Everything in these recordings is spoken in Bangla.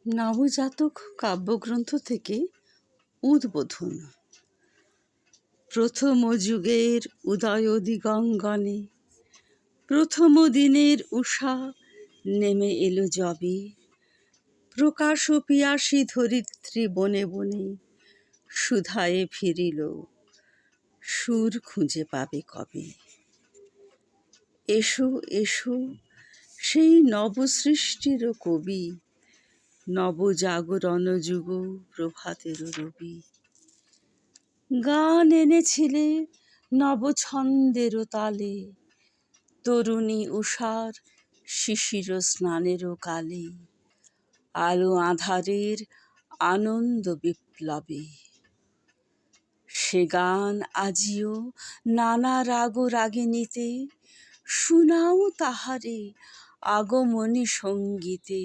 নবজাতক কাব্যগ্রন্থ থেকে উদ্বোধন। প্রথম যুগের উদয় দিগঙ্গনে, প্রথম দিনের উষা নেমে এলো যবে, প্রকাশ পিয়াসী ধরিত্রী বনে বনে, সুধায়ে ফিরিল, সুর খুঁজে পাবে কবে। এসো এসো সেই নবসৃষ্টির কবি, নবজাগরণ যুগ প্রভাতের রবি। গান এনেছিলে নবছন্দের তালে, তরুণী উষার শিশির স্নানের কালে, আলো আঁধারের আনন্দ বিপ্লবে। সে গান আজিও নানা রাগ রাগিনীতে, শুনাও তাহারে আগমনী সঙ্গীতে।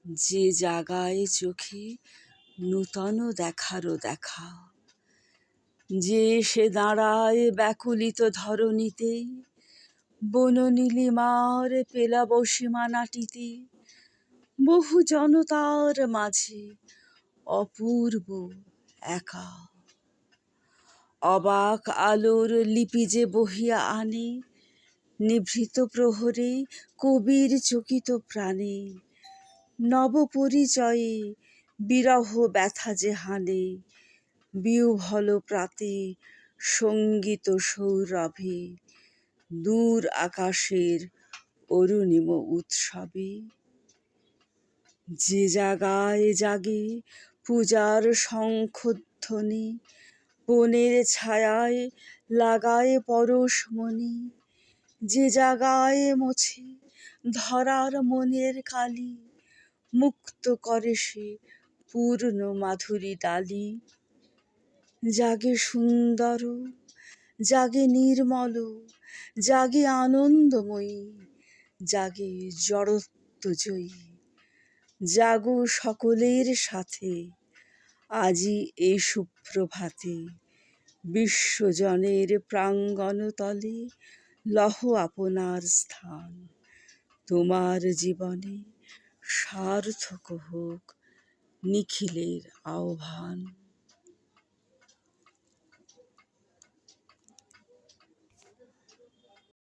যে জাগায় চোখে নূতন দেখারও দেখা, যে সে দাঁড়ায় ব্যাকুলিত ধরণীতে, বননীলিমার পেলাব সীমানাটিতে, বহু জনতার মাঝে অপূর্ব একা। অবাক আলোর লিপি যে বহিয়া আনে, নিভৃত প্রহরে কবির চকিত প্রাণে। নব পরিচয়ে বিরহ ব্যথা যে হানে, বিহ্বল প্রাতে সঙ্গীত সৌরভে, দূর আকাশের অরুণিম উৎসবে। যে জাগায় জাগে পূজার শঙ্খধ্বনি, বনের ছায়ায় লাগায় পরশমণি। যে জাগায় মোছে ধরার মনের কালি, মুক্ত করে সে পূর্ণ মাধুরী ডালি। জাগে সুন্দর, জাগে নির্মল, জাগে আনন্দময়ী, জাগে জড়ত্বজয়ী। জাগো সকলের সাথে আজি এই সুপ্রভাতে, বিশ্বজনের প্রাঙ্গণ তলে লহ আপনার স্থান। তোমার জীবনে সার্থক হোক নিখিলের আহ্বান।